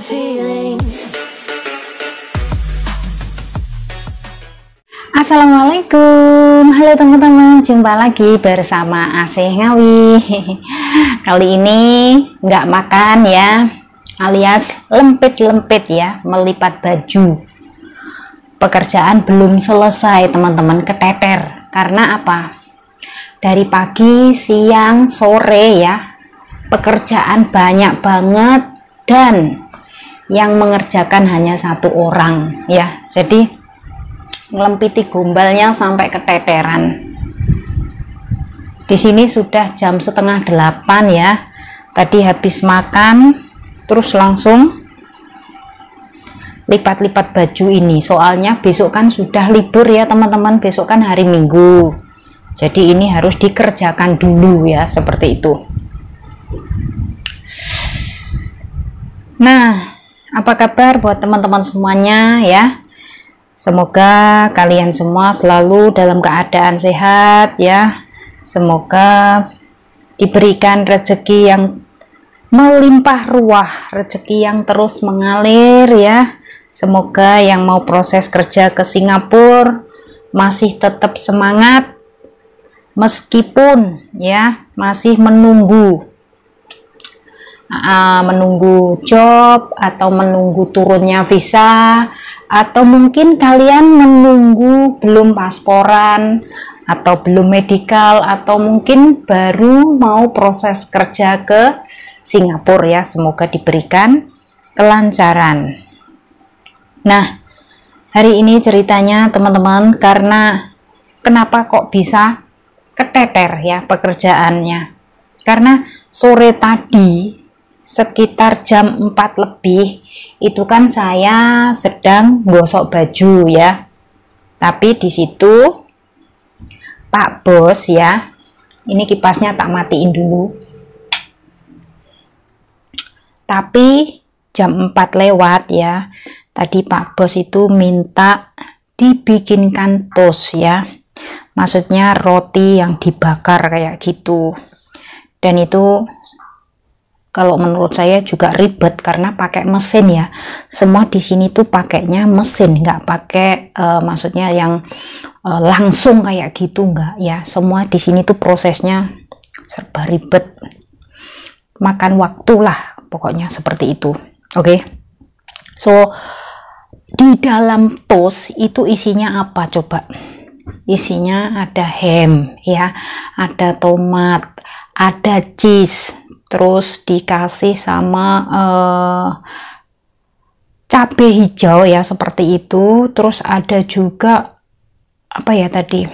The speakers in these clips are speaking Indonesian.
the feeling. Assalamualaikum, halo teman-teman, jumpa lagi bersama Asih Ngawi. Kali ini nggak makan ya, alias lempit-lempit ya, melipat baju. Pekerjaan belum selesai teman-teman, keteter. Karena apa? Dari pagi, siang, sore ya, pekerjaan banyak banget dan yang mengerjakan hanya satu orang ya. Jadi ngelempiti gombalnya sampai keteteran. Di sini sudah jam setengah 8 ya. Tadi habis makan terus langsung lipat-lipat baju ini. Soalnya besok kan sudah libur ya teman-teman. Besok kan hari Minggu. Jadi ini harus dikerjakan dulu ya, seperti itu. Nah, apa kabar buat teman-teman semuanya ya? Semoga kalian semua selalu dalam keadaan sehat ya. Semoga diberikan rezeki yang melimpah ruah, rezeki yang terus mengalir ya. Semoga yang mau proses kerja ke Singapura masih tetap semangat meskipun ya masih menunggu job atau menunggu turunnya visa, atau mungkin kalian menunggu belum pasporan atau belum medical, atau mungkin baru mau proses kerja ke Singapura ya. Semoga diberikan kelancaran. Nah, hari ini ceritanya teman-teman, karena kenapa kok bisa keteter ya pekerjaannya, karena sore tadi sekitar jam 4 lebih itu kan saya sedang gosok baju ya, tapi di situ Pak Bos ya, ini kipasnya tak matiin dulu, tapi jam 4 lewat ya, tadi Pak Bos itu minta dibikinkan toast ya, maksudnya roti yang dibakar kayak gitu. Dan itu kalau menurut saya juga ribet karena pakai mesin ya. Semua di sini tuh pakainya mesin, nggak pakai maksudnya yang langsung kayak gitu, nggak ya. Semua di sini tuh prosesnya serba ribet, makan waktu lah pokoknya seperti itu. Oke. So di dalam toast itu isinya apa coba? Isinya ada ham ya, ada tomat, ada cheese, terus dikasih sama cabai hijau ya, seperti itu. Terus ada juga apa ya tadi,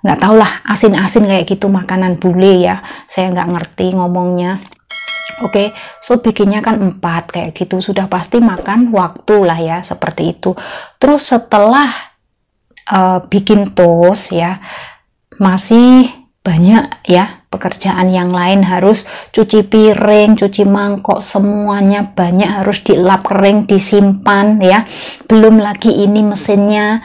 nggak tahu lah, asin-asin kayak gitu, makanan bule ya, saya nggak ngerti ngomongnya. Oke, so bikinnya kan 4 kayak gitu, sudah pasti makan waktu lah ya, seperti itu. Terus setelah bikin toast ya, masih banyak ya pekerjaan yang lain, harus cuci piring, cuci mangkok, semuanya banyak, harus dilap kering, disimpan ya. Belum lagi ini mesinnya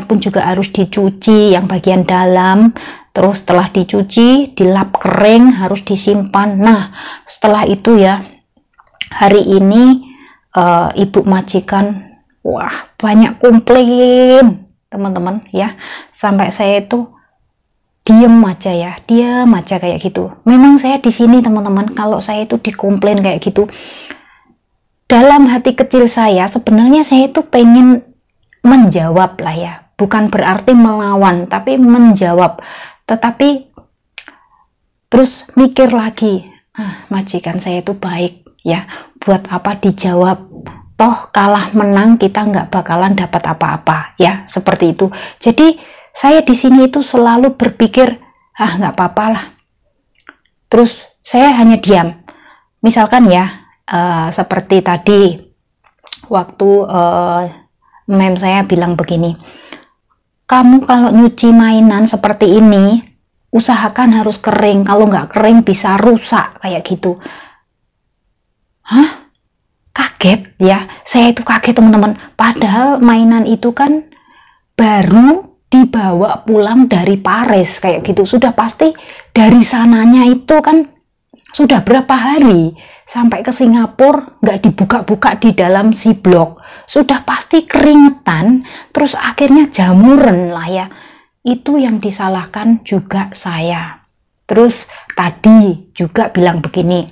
pun juga harus dicuci yang bagian dalam. Terus setelah dicuci, dilap kering, harus disimpan. Nah, setelah itu ya, hari ini ibu majikan, wah banyak komplain teman-teman ya, sampai saya itu diam aja ya, diam aja kayak gitu. Memang saya di sini teman-teman, kalau saya itu dikomplain kayak gitu, dalam hati kecil saya sebenarnya saya itu pengen menjawab lah ya, bukan berarti melawan, tapi menjawab. Tetapi terus mikir lagi, majikan saya itu baik ya, buat apa dijawab, toh kalah menang kita nggak bakalan dapat apa-apa ya, seperti itu. Jadi saya di sini itu selalu berpikir, nggak apa-apa lah. Terus saya hanya diam. Misalkan ya, seperti tadi waktu mem saya bilang begini, kamu kalau nyuci mainan seperti ini, usahakan harus kering. Kalau nggak kering bisa rusak kayak gitu. Hah? Kaget ya. Saya itu kaget teman-teman. Padahal mainan itu kan baru dibawa pulang dari Paris kayak gitu, sudah pasti dari sananya itu kan Sudah berapa hari sampai ke Singapura nggak dibuka-buka di dalam Ziplock, sudah pasti keringetan, terus akhirnya jamuran lah ya. Itu yang disalahkan juga saya. Terus tadi juga bilang begini,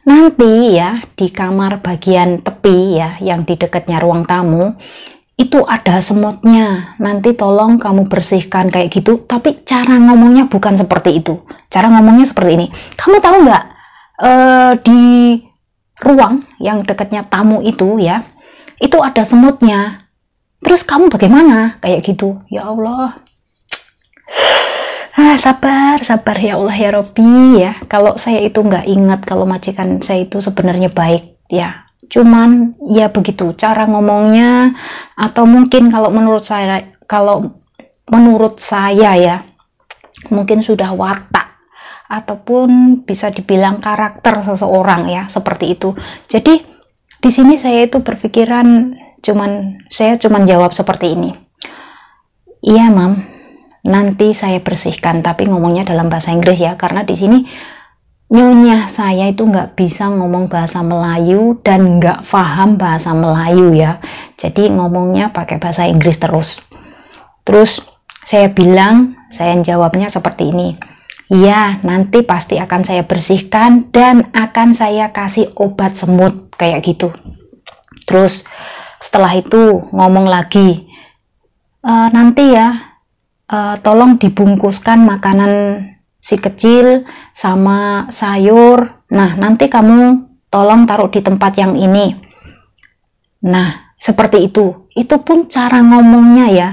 nanti ya di kamar bagian tepi ya, yang di dekatnya ruang tamu, itu ada semutnya, nanti tolong kamu bersihkan kayak gitu. Tapi cara ngomongnya bukan seperti itu. Cara ngomongnya seperti ini, kamu tahu nggak, di ruang yang dekatnya tamu itu ya, itu ada semutnya, terus kamu bagaimana, kayak gitu. Ya Allah, sabar ya Allah ya Robbi ya. Kalau saya itu nggak ingat kalau majikan saya itu sebenarnya baik ya, cuman ya begitu cara ngomongnya, atau mungkin kalau menurut saya ya, mungkin sudah watak ataupun bisa dibilang karakter seseorang ya, seperti itu. Jadi di sini saya itu berpikiran saya cuman jawab seperti ini, iya mam, nanti saya bersihkan, tapi ngomongnya dalam bahasa Inggris ya, karena di sini nyonya saya itu nggak bisa ngomong bahasa Melayu dan nggak paham bahasa Melayu ya, jadi ngomongnya pakai bahasa Inggris terus. Terus saya jawabnya seperti ini, iya nanti pasti akan saya bersihkan dan akan saya kasih obat semut kayak gitu. Terus setelah itu ngomong lagi, nanti ya tolong dibungkuskan makanan si kecil sama sayur, nah nanti kamu tolong taruh di tempat yang ini. Nah seperti itu pun cara ngomongnya ya,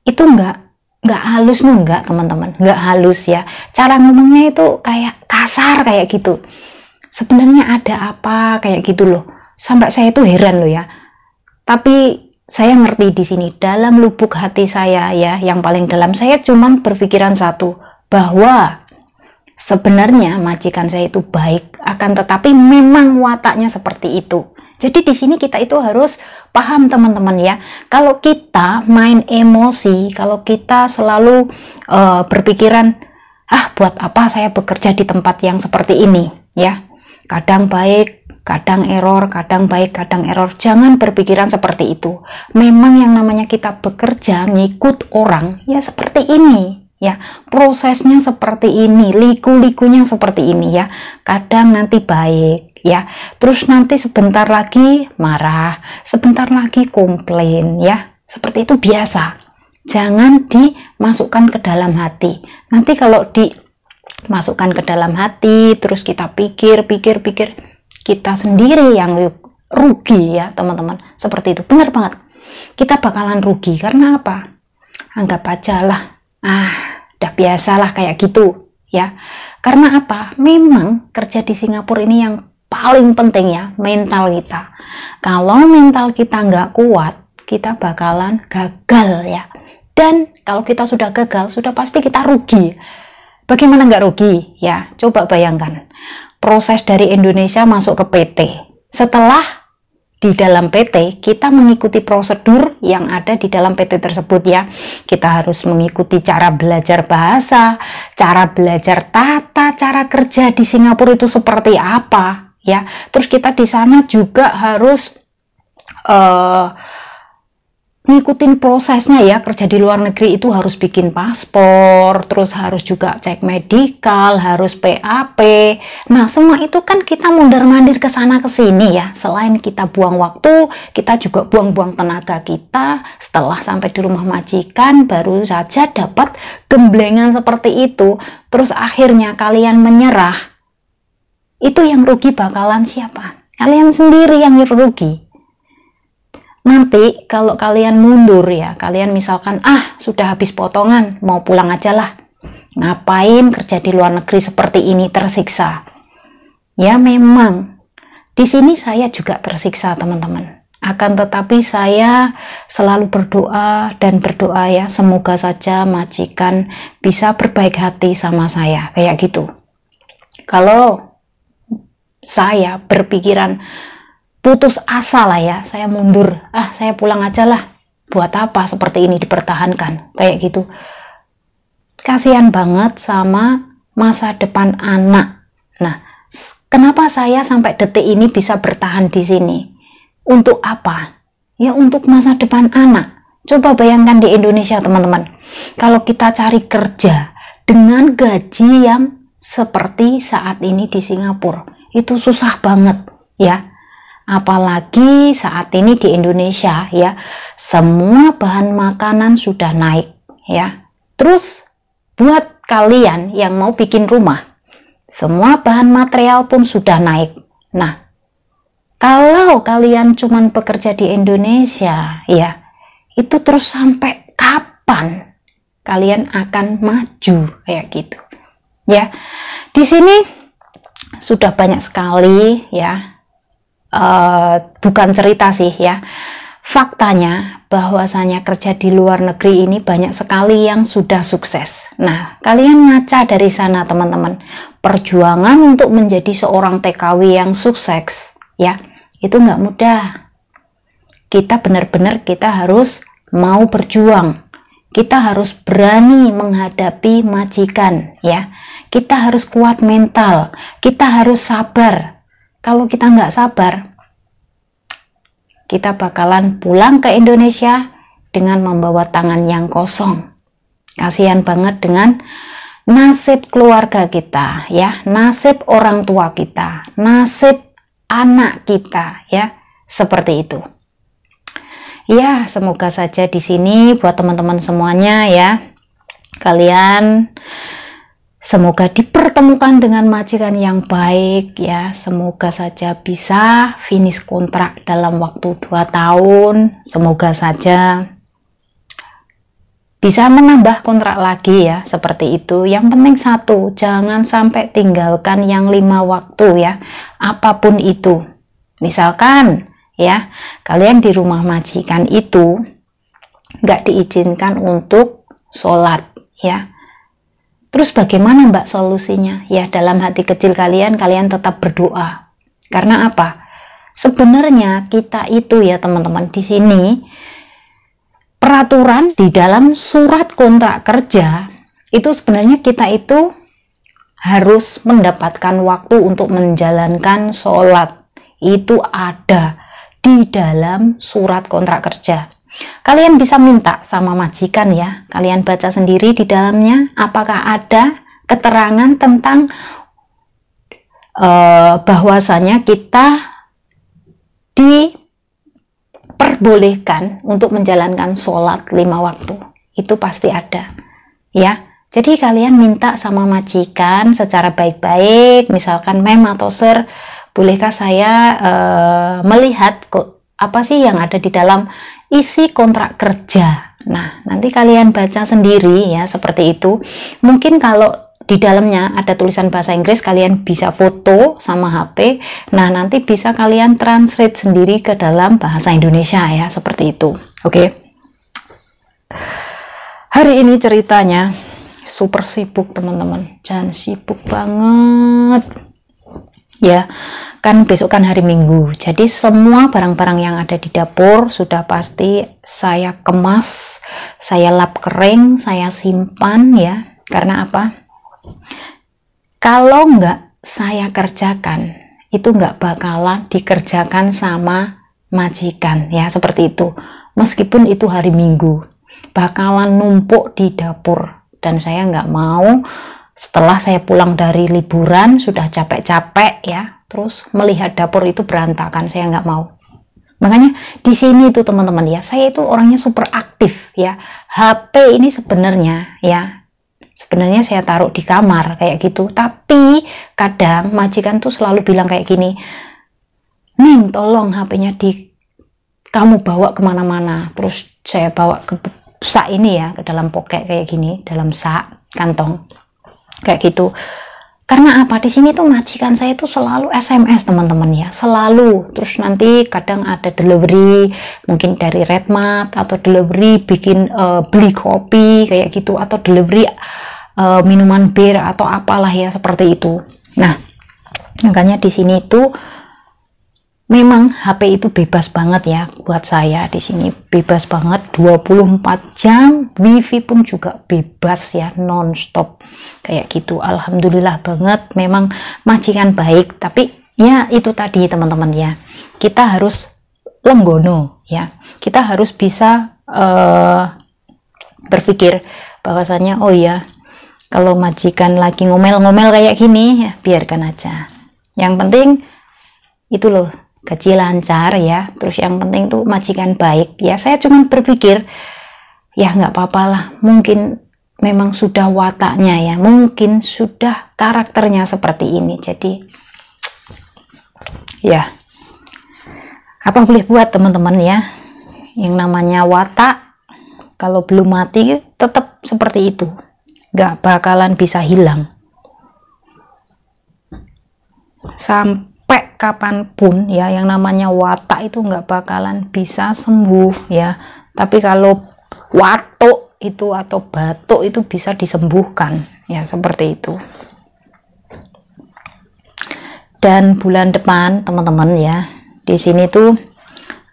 itu nggak halus nggak teman-teman, nggak halus ya, cara ngomongnya itu kayak kasar kayak gitu. Sebenarnya ada apa kayak gitu loh, sampai saya itu heran loh ya. Tapi saya ngerti di sini dalam lubuk hati saya ya, yang paling dalam saya cuman berpikiran satu, bahwa sebenarnya majikan saya itu baik, akan tetapi memang wataknya seperti itu. Jadi di sini kita itu harus paham teman-teman ya. Kalau kita main emosi, kalau kita selalu berpikiran, buat apa saya bekerja di tempat yang seperti ini ya. Kadang baik, kadang error, kadang baik, kadang error. Jangan berpikiran seperti itu. Memang yang namanya kita bekerja ngikut orang ya seperti ini ya. Prosesnya seperti ini, liku-likunya seperti ini ya. Kadang nanti baik ya, terus nanti sebentar lagi marah, sebentar lagi komplain ya, seperti itu biasa. Jangan dimasukkan ke dalam hati. Nanti kalau dimasukkan ke dalam hati, terus kita pikir, kita sendiri yang rugi ya teman-teman. Seperti itu, benar banget, kita bakalan rugi. Karena apa? Anggap aja lah, udah biasalah kayak gitu ya. Karena apa? Memang kerja di Singapura ini yang paling penting ya, mental kita. Kalau mental kita nggak kuat, kita bakalan gagal ya. Dan kalau kita sudah gagal, sudah pasti kita rugi. Bagaimana nggak rugi ya? Coba bayangkan, proses dari Indonesia masuk ke PT. Setelah di dalam PT, kita mengikuti prosedur yang ada di dalam PT tersebut ya. Kita harus mengikuti cara belajar bahasa, cara belajar tata, cara kerja di Singapura itu seperti apa ya. Terus kita di sana juga harus ngikutin prosesnya ya. Kerja di luar negeri itu harus bikin paspor, terus harus juga cek medikal, harus PAP. Nah semua itu kan kita mondar-mandir ke sana ke sini ya. Selain kita buang waktu, kita juga buang-buang tenaga kita. Setelah sampai di rumah majikan, baru saja dapat gemblengan seperti itu. Terus akhirnya kalian menyerah. Itu yang rugi bakalan siapa? Kalian sendiri yang rugi. Nanti kalau kalian mundur ya, kalian misalkan sudah habis potongan, mau pulang aja lah. Ngapain kerja di luar negeri seperti ini, tersiksa. Ya memang di sini saya juga tersiksa teman-teman. Akan tetapi saya selalu berdoa ya, semoga saja majikan bisa berbaik hati sama saya kayak gitu. Kalau saya berpikiran putus asa lah ya, saya mundur, saya pulang aja lah, buat apa seperti ini dipertahankan kayak gitu. Kasihan banget sama masa depan anak. Nah, kenapa saya sampai detik ini bisa bertahan di sini? Untuk apa? Ya untuk masa depan anak. Coba bayangkan di Indonesia teman-teman, kalau kita cari kerja dengan gaji yang seperti saat ini di Singapura, itu susah banget ya. Apalagi saat ini di Indonesia ya, semua bahan makanan sudah naik ya. Terus buat kalian yang mau bikin rumah, semua bahan material pun sudah naik. Nah, kalau kalian cuman bekerja di Indonesia ya, itu terus sampai kapan kalian akan maju kayak gitu ya. Di sini sudah banyak sekali ya, bukan cerita sih ya, faktanya bahwasanya kerja di luar negeri ini banyak sekali yang sudah sukses. Nah, kalian ngaca dari sana teman-teman. Perjuangan untuk menjadi seorang TKW yang sukses ya, itu nggak mudah. Kita benar-benar harus mau berjuang. Kita harus berani menghadapi majikan ya. Kita harus kuat mental. Kita harus sabar. Kalau kita nggak sabar, kita bakalan pulang ke Indonesia dengan membawa tangan yang kosong. Kasihan banget dengan nasib keluarga kita ya, nasib orang tua kita, nasib anak kita ya, seperti itu. Ya, semoga saja di sini buat teman-teman semuanya ya, kalian semoga dipertemukan dengan majikan yang baik ya. Semoga saja bisa finish kontrak dalam waktu 2 tahun. Semoga saja bisa menambah kontrak lagi ya, seperti itu. Yang penting satu, jangan sampai tinggalkan yang 5 waktu ya, apapun itu. Misalkan ya, kalian di rumah majikan itu nggak diizinkan untuk sholat ya. Terus bagaimana Mbak solusinya? Ya dalam hati kecil kalian tetap berdoa. Karena apa? Sebenarnya kita itu ya teman-teman, di sini peraturan di dalam surat kontrak kerja itu sebenarnya kita itu harus mendapatkan waktu untuk menjalankan sholat. Itu ada di dalam surat kontrak kerja. Kalian bisa minta sama majikan ya, kalian baca sendiri di dalamnya apakah ada keterangan tentang bahwasanya kita diperbolehkan untuk menjalankan sholat 5 waktu. Itu pasti ada ya. Jadi kalian minta sama majikan secara baik-baik, misalkan mem atau sir, bolehkah saya melihat apa sih yang ada di dalam isi kontrak kerja. Nah, nanti kalian baca sendiri ya, seperti itu. Mungkin kalau di dalamnya ada tulisan bahasa Inggris, kalian bisa foto sama HP. Nah, nanti bisa kalian translate sendiri ke dalam bahasa Indonesia ya, seperti itu. Oke. Hari ini ceritanya super sibuk teman-teman. Jangan sibuk banget. Ya, kan besok kan hari Minggu, jadi semua barang-barang yang ada di dapur sudah pasti saya kemas, saya lap kering, saya simpan ya. Karena apa? Kalau nggak saya kerjakan, itu nggak bakalan dikerjakan sama majikan ya, seperti itu. Meskipun itu hari Minggu, bakalan numpuk di dapur, dan saya nggak mau setelah saya pulang dari liburan sudah capek-capek ya, terus melihat dapur itu berantakan. Saya nggak mau. Makanya di sini tuh teman-teman ya, saya itu orangnya super aktif ya. HP ini sebenarnya ya, sebenarnya saya taruh di kamar kayak gitu. Tapi kadang majikan tuh selalu bilang kayak gini, Ning tolong HP-nya kamu bawa kemana-mana. Terus saya bawa ke sak ini ya, ke dalam poket kayak gini, dalam sak kantong kayak gitu. Karena apa? Di sini tuh majikan saya tuh selalu SMS teman-teman ya, selalu. Terus nanti kadang ada delivery mungkin dari Redmart, atau delivery bikin beli kopi kayak gitu, atau delivery minuman bir atau apalah ya, seperti itu. Nah, makanya di sini tuh memang HP itu bebas banget ya buat saya di sini, bebas banget 24 jam, wifi pun juga bebas ya, non-stop kayak gitu. Alhamdulillah banget, memang majikan baik. Tapi ya itu tadi teman-teman ya, kita harus lenggono ya, kita harus bisa berpikir bahwasanya oh ya, kalau majikan lagi ngomel-ngomel kayak gini ya biarkan aja, yang penting itu loh gaji lancar ya, terus yang penting tuh majikan baik ya. Saya cuma berpikir ya nggak apa-apa lah, mungkin memang sudah wataknya ya, mungkin sudah karakternya seperti ini, jadi ya apa boleh buat teman-teman ya, yang namanya watak kalau belum mati tetap seperti itu, nggak bakalan bisa hilang sampai kapanpun ya. Yang namanya watak itu nggak bakalan bisa sembuh ya, tapi kalau watuk itu atau batuk itu bisa disembuhkan ya, seperti itu. Dan bulan depan teman-teman ya, di sini tuh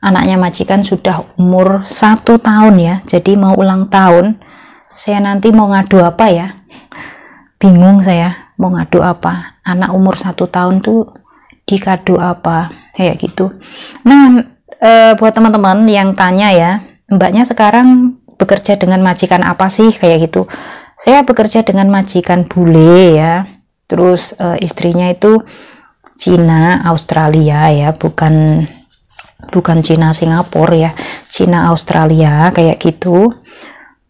anaknya majikan sudah umur 1 tahun ya, jadi mau ulang tahun. Saya nanti mau ngadu apa ya, bingung saya mau ngadu apa, anak umur 1 tahun tuh dikado apa kayak gitu. Nah buat teman-teman yang tanya ya, mbaknya sekarang bekerja dengan majikan apa sih kayak gitu, saya bekerja dengan majikan bule ya, terus istrinya itu Cina Australia ya, bukan Cina Singapura ya, Cina Australia kayak gitu.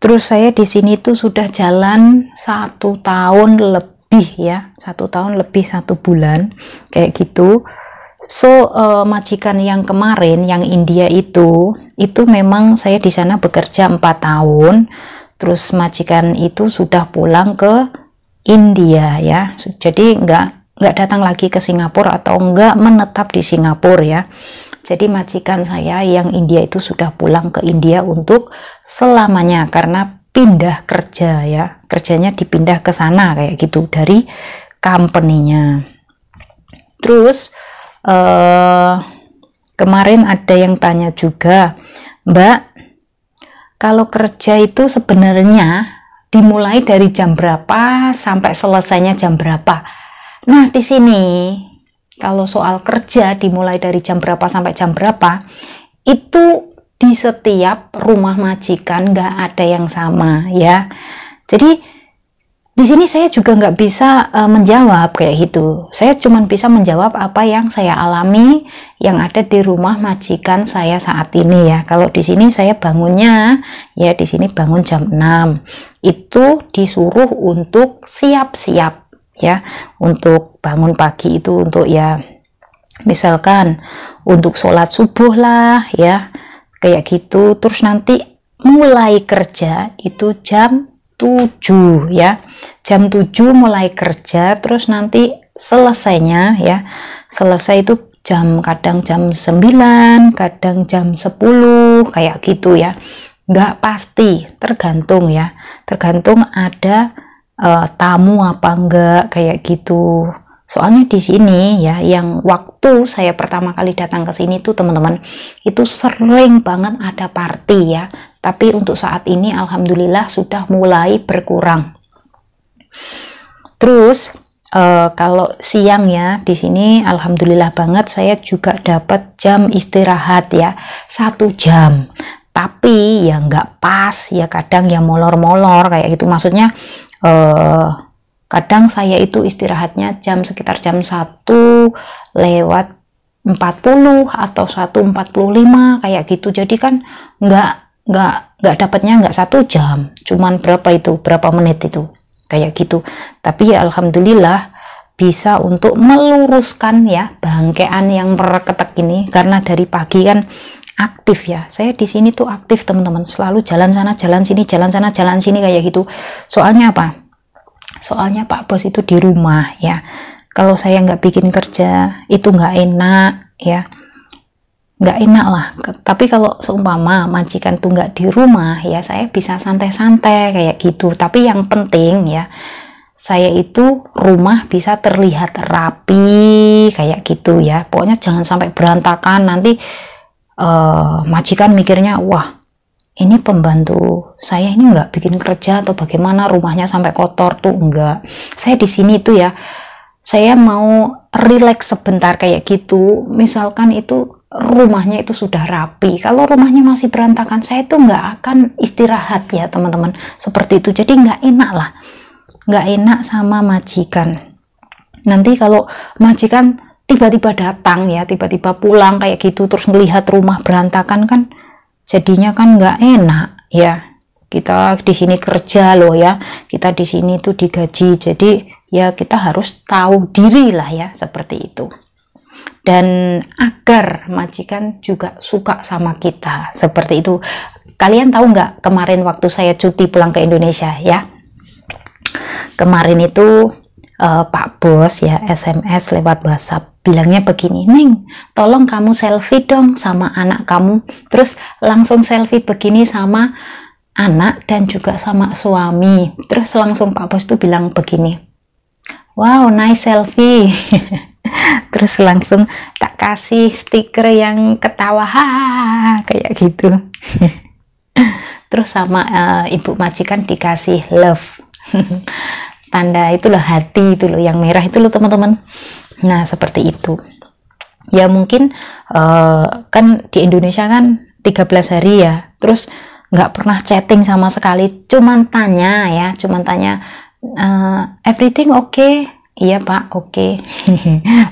Terus saya di sini tuh sudah jalan 1 tahun lebih ya, 1 tahun lebih 1 bulan kayak gitu. So majikan yang kemarin yang India itu memang saya di sana bekerja 4 tahun, terus majikan itu sudah pulang ke India ya, jadi nggak datang lagi ke Singapura atau nggak menetap di Singapura ya. Jadi majikan saya yang India itu sudah pulang ke India untuk selamanya karena pindah kerja ya, kerjanya dipindah ke sana kayak gitu dari company-nya. Terus kemarin ada yang tanya juga, Mbak, kalau kerja itu sebenarnya dimulai dari jam berapa sampai selesainya jam berapa? Nah, di sini kalau soal kerja dimulai dari jam berapa sampai jam berapa, itu di setiap rumah majikan nggak ada yang sama ya. Jadi di sini saya juga nggak bisa menjawab kayak gitu. Saya cuma bisa menjawab apa yang saya alami yang ada di rumah majikan saya saat ini ya. Kalau di sini saya bangunnya ya, di sini bangun jam 6. Itu disuruh untuk siap-siap ya, untuk bangun pagi itu untuk ya misalkan untuk sholat subuh lah ya kayak gitu. Terus nanti mulai kerja itu jam 7 ya, jam 7 mulai kerja, terus nanti selesainya ya, selesai itu kadang jam 9, kadang jam 10 kayak gitu ya, nggak pasti, tergantung ya, tergantung ada tamu apa enggak kayak gitu. Soalnya di sini ya, yang waktu saya pertama kali datang ke sini tuh teman-teman, itu sering banget ada party ya. Tapi untuk saat ini alhamdulillah sudah mulai berkurang. Terus kalau siang ya, di sini alhamdulillah banget saya juga dapat jam istirahat ya, 1 jam. Tapi ya nggak pas ya, kadang ya molor-molor kayak gitu. Maksudnya kadang saya itu istirahatnya sekitar jam 1 lewat 40 atau 1:45 kayak gitu. Jadi kan nggak dapatnya nggak 1 jam, cuman berapa menit itu kayak gitu. Tapi ya alhamdulillah bisa untuk meluruskan ya bangkean yang mereketek ini, karena dari pagi kan aktif ya. Saya di sini tuh aktif teman-teman, selalu jalan sana jalan sini, jalan sana jalan sini kayak gitu. Soalnya apa? Soalnya Pak Bos itu di rumah ya. Kalau saya nggak bikin kerja itu nggak enak ya, nggak enak lah. Tapi kalau seumpama majikan tuh nggak di rumah ya, saya bisa santai-santai kayak gitu. Tapi yang penting ya, saya itu rumah bisa terlihat rapi kayak gitu ya. Pokoknya jangan sampai berantakan, nanti majikan mikirnya, wah ini pembantu saya ini nggak bikin kerja atau bagaimana, rumahnya sampai kotor tuh. Enggak, saya di sini tuh ya, saya mau relax sebentar kayak gitu. Misalkan itu rumahnya itu sudah rapi, kalau rumahnya masih berantakan, saya tuh nggak akan istirahat ya teman-teman, seperti itu. Jadi nggak enak lah, nggak enak sama majikan. Nanti kalau majikan tiba-tiba datang ya, tiba-tiba pulang kayak gitu, terus melihat rumah berantakan kan jadinya kan nggak enak ya. Kita di sini kerja loh ya, kita di sini tuh digaji, jadi ya kita harus tahu diri lah ya, seperti itu. Dan agar majikan juga suka sama kita, seperti itu. Kalian tahu nggak kemarin waktu saya cuti pulang ke Indonesia ya, kemarin itu Pak Bos ya SMS lewat WhatsApp, bilangnya begini, Neng tolong kamu selfie dong sama anak kamu. Terus langsung selfie begini sama anak dan juga sama suami. Terus langsung Pak Bos tuh bilang begini, wow nice selfie. Terus langsung tak kasih stiker yang ketawa ha kayak gitu. Terus sama ibu majikan dikasih love. Tanda itu loh, hati itu loh, yang merah itu loh teman-teman. Nah seperti itu ya. Mungkin kan di Indonesia kan 13 hari ya, terus nggak pernah chatting sama sekali, cuman tanya ya, cuman tanya everything okay? Iya Pak, oke.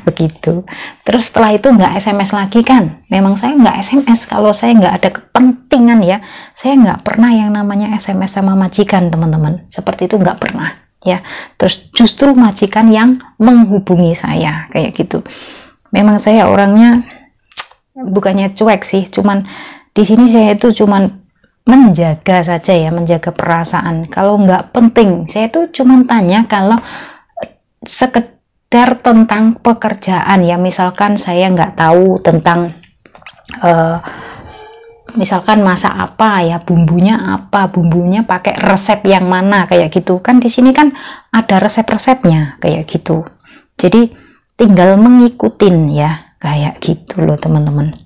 Begitu. Terus setelah itu nggak SMS lagi kan, memang saya nggak SMS kalau saya nggak ada kepentingan ya. Saya nggak pernah yang namanya SMS sama majikan teman-teman, seperti itu nggak pernah ya. Terus justru majikan yang menghubungi saya kayak gitu. Memang saya orangnya bukannya cuek sih, cuman di sini saya itu cuman menjaga saja ya, menjaga perasaan. Kalau nggak penting, saya itu cuman tanya kalau sekedar tentang pekerjaan ya. Misalkan saya nggak tahu tentang misalkan masak apa ya, bumbunya apa, bumbunya pakai resep yang mana kayak gitu kan. Di sini kan ada resep-resepnya kayak gitu, jadi tinggal ngikutin ya kayak gitu loh teman-teman.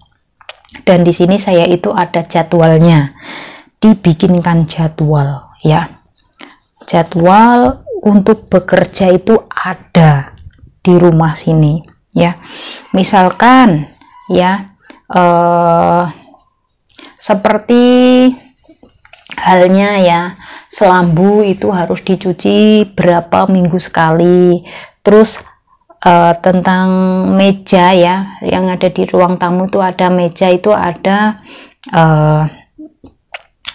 Dan di sini saya itu ada jadwalnya, dibikinkan jadwal ya, jadwal untuk bekerja itu ada di rumah sini ya. Misalkan ya seperti halnya ya, selambu itu harus dicuci berapa minggu sekali. Terus tentang meja ya, yang ada di ruang tamu itu ada meja, itu ada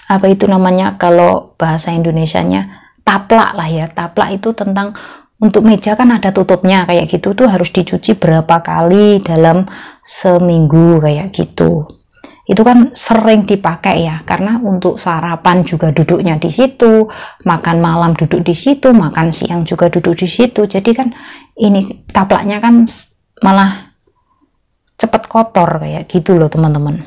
apa itu namanya kalau bahasa Indonesianya, taplak lah ya. Taplak itu tentang untuk meja kan ada tutupnya kayak gitu, tuh harus dicuci berapa kali dalam seminggu kayak gitu. Itu kan sering dipakai ya, karena untuk sarapan juga duduknya di situ, makan malam duduk di situ, makan siang juga duduk di situ. Jadi kan ini taplaknya kan malah cepet kotor kayak gitu loh teman-teman.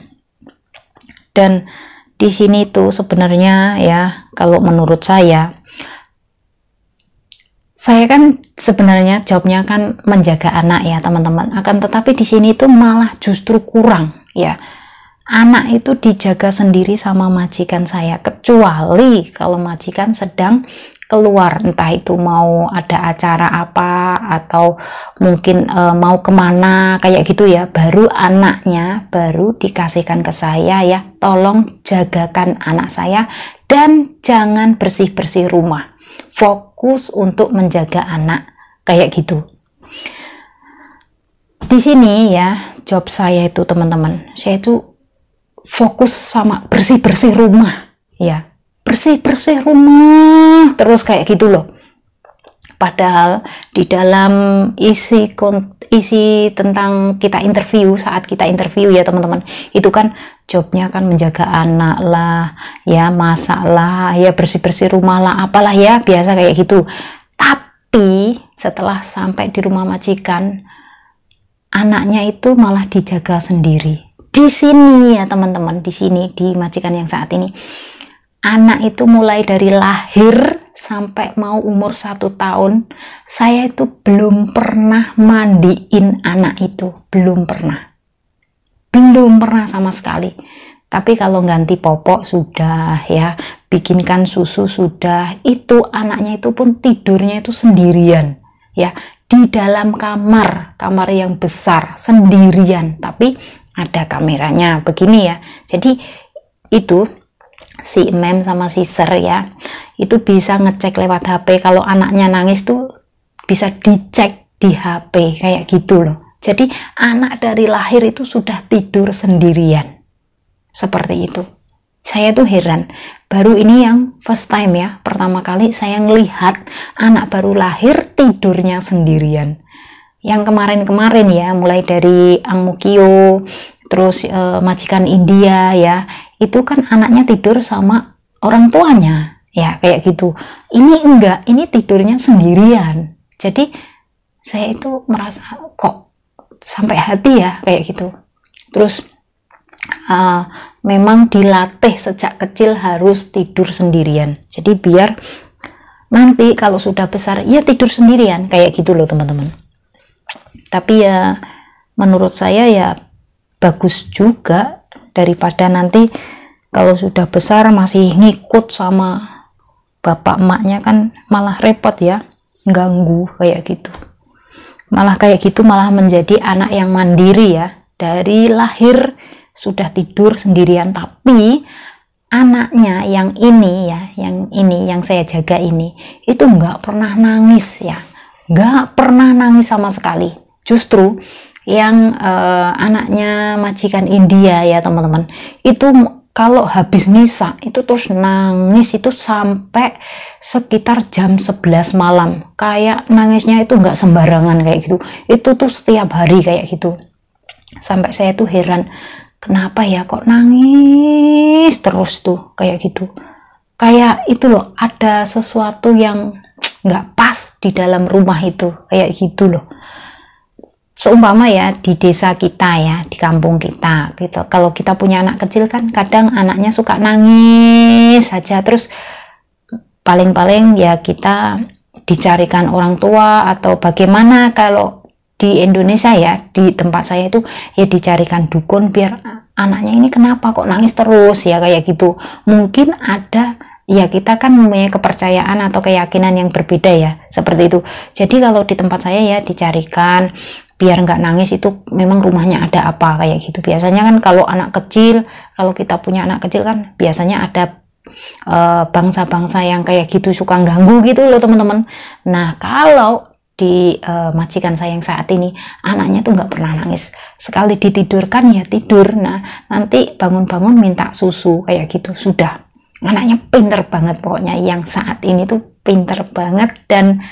Dan di sini tuh sebenarnya ya, kalau menurut saya kan sebenarnya jobnya kan menjaga anak ya teman-teman. Akan tetapi di sini tuh malah justru kurang ya. Anak itu dijaga sendiri sama majikan saya, kecuali kalau majikan sedang keluar, entah itu mau ada acara apa atau mungkin mau kemana kayak gitu ya, baru anaknya baru dikasihkan ke saya ya, tolong jagakan anak saya dan jangan bersih-bersih rumah, fokus untuk menjaga anak kayak gitu. Di sini ya job saya itu teman-teman, saya itu fokus sama bersih-bersih rumah ya, bersih-bersih rumah terus kayak gitu loh. Padahal di dalam isi tentang kita interview, saat kita interview ya teman-teman, itu kan jobnya kan menjaga anak lah ya, masak lah ya, bersih-bersih rumah lah, apalah ya, biasa kayak gitu. Tapi setelah sampai di rumah majikan, anaknya itu malah dijaga sendiri. Di sini ya teman-teman, di sini di majikan yang saat ini, anak itu mulai dari lahir sampai mau umur 1 tahun, saya itu belum pernah mandiin anak itu, belum pernah sama sekali. Tapi kalau ganti popok sudah ya, bikinkan susu sudah, itu anaknya itu pun tidurnya itu sendirian ya, di dalam kamar yang besar sendirian, tapi ada kameranya begini ya. Jadi itu si mem sama si ser ya, itu bisa ngecek lewat HP. Kalau anaknya nangis tuh bisa dicek di HP kayak gitu loh. Jadi anak dari lahir itu sudah tidur sendirian seperti itu. Saya tuh heran, baru ini yang first time ya, pertama kali saya ngelihat anak baru lahir tidurnya sendirian. Yang kemarin-kemarin ya, mulai dari Ang Mukio, terus majikan India ya, itu kan anaknya tidur sama orang tuanya ya, kayak gitu. Ini enggak, ini tidurnya sendirian. Jadi saya itu merasa kok sampai hati ya kayak gitu. Terus memang dilatih sejak kecil harus tidur sendirian, jadi biar nanti kalau sudah besar ya tidur sendirian kayak gitu loh teman-teman. Tapi ya menurut saya ya bagus juga, daripada nanti kalau sudah besar masih ngikut sama bapak emaknya, kan malah repot ya, ganggu kayak gitu. Malah kayak gitu malah menjadi anak yang mandiri ya, dari lahir sudah tidur sendirian. Tapi anaknya yang ini ya, yang saya jaga ini, itu nggak pernah nangis ya, nggak pernah nangis sama sekali. Justru yang anaknya majikan India ya teman-teman, itu kalau habis misa itu terus nangis itu sampai sekitar jam 11 malam. Kayak nangisnya itu nggak sembarangan kayak gitu, itu tuh setiap hari kayak gitu. Sampai saya tuh heran, kenapa ya kok nangis terus tuh kayak gitu. Kayak itu loh, ada sesuatu yang nggak pas di dalam rumah itu kayak gitu loh. Seumpama ya di desa kita ya, di kampung kita, kalau kita punya anak kecil kan kadang anaknya suka nangis saja, terus paling-paling ya kita dicarikan orang tua atau bagaimana. Kalau di Indonesia ya, di tempat saya itu ya dicarikan dukun biar anaknya ini kenapa kok nangis terus ya kayak gitu. Mungkin ada ya, kita kan mempunyai kepercayaan atau keyakinan yang berbeda ya, seperti itu. Jadi kalau di tempat saya ya dicarikan biar nggak nangis, itu memang rumahnya ada apa kayak gitu. Biasanya kan kalau anak kecil, kalau kita punya anak kecil kan biasanya ada bangsa-bangsa yang kayak gitu suka ganggu gitu loh teman-teman. Nah kalau di majikan saya yang saat ini, anaknya tuh nggak pernah nangis. Sekali ditidurkan ya tidur, nah nanti bangun-bangun minta susu kayak gitu, sudah. Anaknya pinter banget pokoknya, yang saat ini tuh pinter banget dan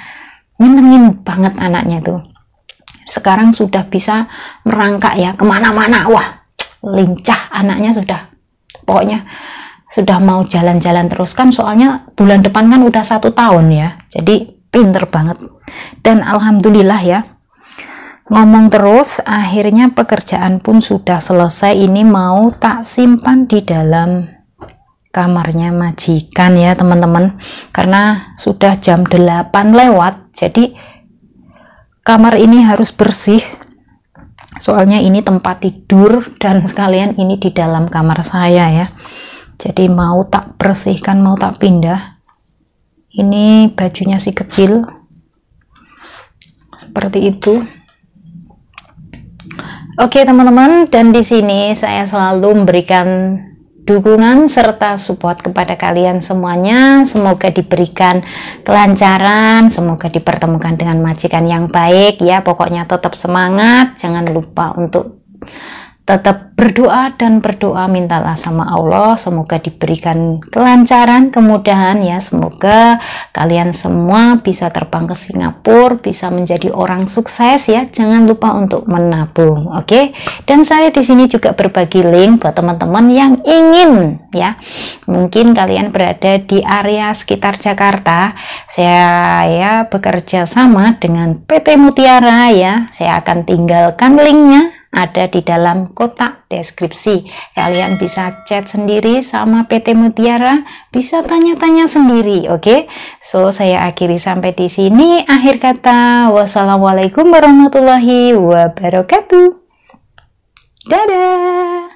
nyenengin banget anaknya tuh. Sekarang sudah bisa merangkak ya kemana-mana, wah lincah anaknya sudah, pokoknya sudah mau jalan-jalan terus kan, soalnya bulan depan kan udah 1 tahun ya, jadi pinter banget. Dan alhamdulillah ya, ngomong terus akhirnya pekerjaan pun sudah selesai. Ini mau tak simpan di dalam kamarnya majikan ya teman-teman, karena sudah jam 8 lewat, jadi kamar ini harus bersih, soalnya ini tempat tidur dan sekalian ini di dalam kamar saya ya. Jadi mau tak bersihkan, mau tak pindah. Ini bajunya si kecil seperti itu. Oke teman-teman, dan di sini saya selalu memberikan dukungan serta support kepada kalian semuanya. Semoga diberikan kelancaran, semoga dipertemukan dengan majikan yang baik ya. Pokoknya tetap semangat, jangan lupa untuk tetap berdoa, dan berdoa mintalah sama Allah semoga diberikan kelancaran, kemudahan ya. Semoga kalian semua bisa terbang ke Singapura, bisa menjadi orang sukses ya. Jangan lupa untuk menabung, oke? Dan saya di sini juga berbagi link buat teman-teman yang ingin ya, mungkin kalian berada di area sekitar Jakarta. Saya bekerja sama dengan PT Mutiara ya. Saya akan tinggalkan linknya ada di dalam kotak deskripsi. Kalian bisa chat sendiri sama PT Mutiara, bisa tanya-tanya sendiri, oke? So, saya akhiri sampai di sini. Akhir kata, wassalamualaikum warahmatullahi wabarakatuh. Dadah!